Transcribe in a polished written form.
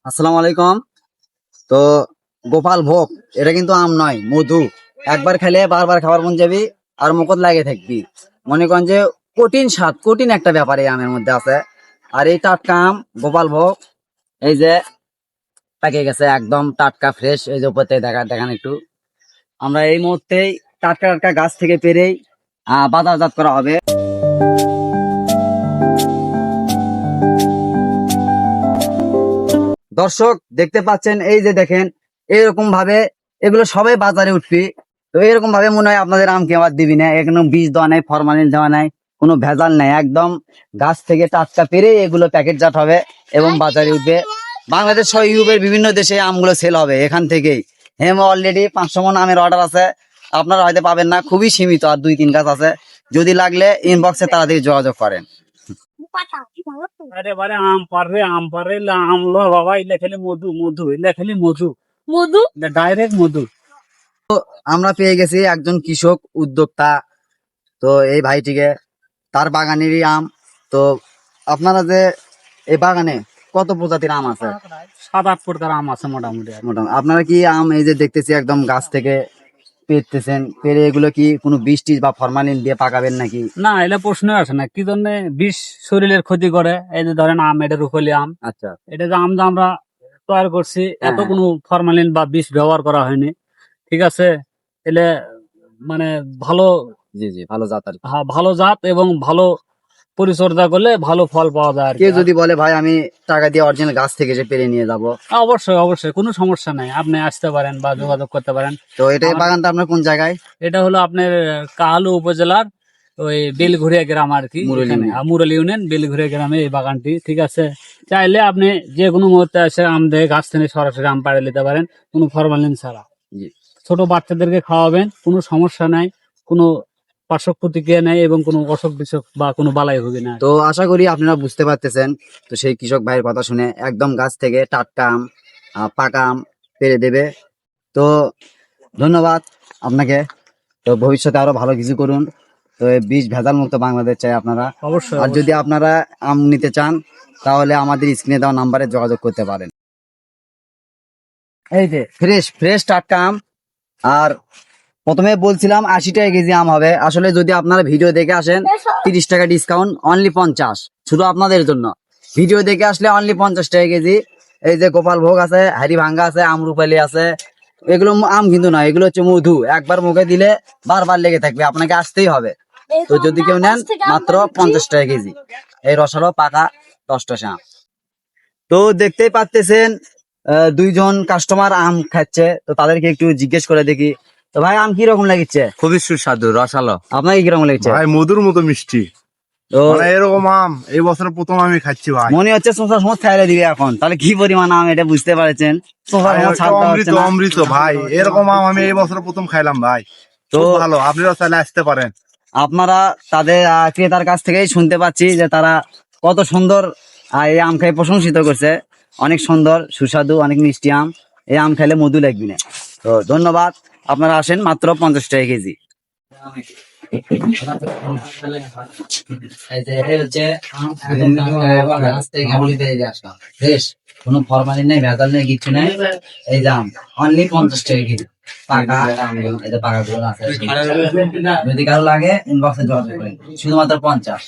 আসসালামু আলাইকুম। তো গোপাল ভোগ এটা কিন্তু আম নয়, মধু। একবার খেলে বারবার খাবার মন যাবি আর মুখত লাগে থাকবি। মনে করেন যে কঠিন স্বাদ, কঠিন একটা ব্যাপার এই আমের মধ্যে আছে। আর এই টাটকা আম গোপাল ভোগ, এই যে পেকে গেছে একদম টাটকা ফ্রেশ। এই যে উপরে দেখান একটু। আমরা এই মুহূর্তেই টাটকা টাটকা গাছ থেকে পেরেই বাজারজাত করা হবে। দর্শক দেখতে পাচ্ছেন, এই যে দেখেন এরকম ভাবে এগুলো সবাই বাজারে উঠবি। তো এরকম ভাবে মনে হয় আপনাদের আম কে আবার দিবি না, এখানে বীজ দেওয়া নাই, ফরমালিন দেওয়া নাই, কোনো ভেজাল নাই, একদম গাছ থেকে টাটকা পেরে এগুলো প্যাকেটজাত হবে এবং বাজারে উঠবে। বাংলাদেশ সহ ইউরোপের বিভিন্ন দেশে আমগুলো সেল হবে এখান থেকেই। হেম অলরেডি 500 মণ আমের অর্ডার আছে, আপনারা হয়তো পাবেন না, খুবই সীমিত, আর 2-3 গাছ আছে। যদি লাগলে ইনবক্সে তাড়াতাড়ি যোগাযোগ করেন। अरे बारे आम पर रे आम लो बाबा इले खाली मधु मधु इले खाली मधु मधु डायरेक्ट मधु। আমরা পেয়ে গেছি একজন কৃষক উদ্যোক্তা। তো এই ভাইটিকে, তার বাগানেরই আম। তো আপনারা যে এই বাগানে কত প্রজাতির আম আছে? 7-8 প্রকার আম আছে মোটামুটি। মোটামুটি আপনারা কি আম এই যে দেখতেছি একদম গাছ থেকে পেরতেছেন, পেরে এগুলো কি কোনো বৃষ্টি বা ফরমালিন দিয়ে পাকাবেন নাকি? না এলে প্রশ্ন আসে না কি জন্য বিষ শরীরের ক্ষতি করে। এই যে ধরেন আম, এটা রুখলি আম, আচ্ছা, এটা যে আম যে আমরা তৈরি করছি এত হ্যাঁ। কোনো ফরমালিন বা বিষ ব্যবহার করা হয়নি, ঠিক আছে। এলে মানে ভালো, জি জি, ভালো জাত আর কি। হ্যাঁ, ভালো জাত এবং ভালো পরিচর্যা করলে ভালো ফল পাওয়া যায় আর কি। কেউ যদি বলে ভাই আমি টাকা দিয়ে অরিজিনাল গাছ থেকে যে পেরে নিয়ে যাব, অবশ্যই অবশ্যই কোনো সমস্যা নাই, আপনি আসতে পারেন বা যোগাযোগ করতে পারেন। তো এটা এই বাগানটা আপনার কোন জায়গায়? এটা হলো আপনার কাহালু উপজেলার ওই বেলঘুরিয়া গ্রাম আর কি, মুরলী এখানে ইউনিয়ন। মুরলী ইউনিয়ন বেলঘুরিয়া গ্রামে এই বাগানটি, ঠিক আছে। চাইলে আপনি যে কোনো মুহূর্তে এসে আম দিয়ে গাছ থেকে সরাসরি আম পাড়ে নিতে পারেন, কোনো ফরমালিন ছাড়া। জি। ছোট বাচ্চাদেরকে খাওয়াবেন, কোনো সমস্যা নাই, কোনো পার্শ্ব প্রতিক্রিয়া নেই এবং কোনো অসুখ বিসুখ বা কোনো বালাই হবে না। তো আশা করি আপনারা বুঝতে পারতেছেন। তো সেই কৃষক ভাইয়ের কথা শুনে একদম গাছ থেকে টাটকা আম, পাকা আম পেরে দেবে। তো ধন্যবাদ আপনাকে। তো ভবিষ্যতে আরো ভালো কিছু করুন। তো এই বীজ ভেজাল মুক্ত বাংলাদেশ চাই আপনারা। অবশ্যই আর যদি অবশ্যই। আপনারা আম নিতে চান তাহলে আমাদের স্ক্রিনে দেওয়া নাম্বারে যোগাযোগ করতে পারেন। এই যে ফ্রেশ ফ্রেশ টাটকা আম। আর প্রথমে বলছিলাম 80 টাকা কেজি আম হবে, আসলে যদি আপনারা ভিডিও দেখে আসেন 30 টাকা ডিসকাউন্ট, অনলি 50 শুধু আপনাদের জন্য। ভিডিও দেখে আসলে অনলি 50 টাকা কেজি। এই যে গোপাল ভোগ আছে, হাড়ি ভাঙ্গা আছে, আমরুপালি আছে, এগুলো আম কিন্তু নয়, এগুলো হচ্ছে মধু। একবার মুখে দিলে বারবার লেগে থাকবে, আপনাকে আসতেই হবে। তো যদি কেউ নেন মাত্র 50 টাকা কেজি, এই রসালো পাকা টসটসে আম। তো দেখতেই পাচ্ছেন দুইজন কাস্টমার আম খাচ্ছে, তো তাদেরকে একটু জিজ্ঞেস করে দেখি। তো ভাই আম কি রকম লাগছে? খুবই সুস্বাদু, রসালো। আপনাকে কিরকম লাগছে? ভাই মধুর মতো মিষ্টি। তো মানে এরকম আম এই বছর প্রথম আমি খাচ্ছি ভাই। মনে হচ্ছে সোফার সময় ছাইড়ে দিবে এখন, তাহলে কি পরিমাণ আম এটা বুঝতে পারছেন। সোফার ভাই, সময় ওটা ছাড়তে অমৃত হচ্ছে না। অমৃত ভাই, এরকম আম আমি এই বছর প্রথম খাইলাম ভাই। তো তো ভালো, আপনারা চাইলে আসতে পারেন। আপনারা তাদের ক্রেতার কাছ থেকেই শুনতে পাচ্ছি যে তারা কত সুন্দর এই আম খাই প্রশংসিত করছে। অনেক সুন্দর, সুস্বাদু, অনেক মিষ্টি আম। এই আম খাইলে মধু লাগবে না। তো ধন্যবাদ, আপনারা আসেন, মাত্র 50 টাকা কেজি। কোনো ফরমালিন নেই, ভেজাল নেই, কিছু নেই। এই যে আম অনলি 50 টাকা কেজি পাকা। এই যে পাকা গুলো আছে, যদি কারো লাগে ইনবক্সে যোগাযোগ করেন, শুধুমাত্র 50।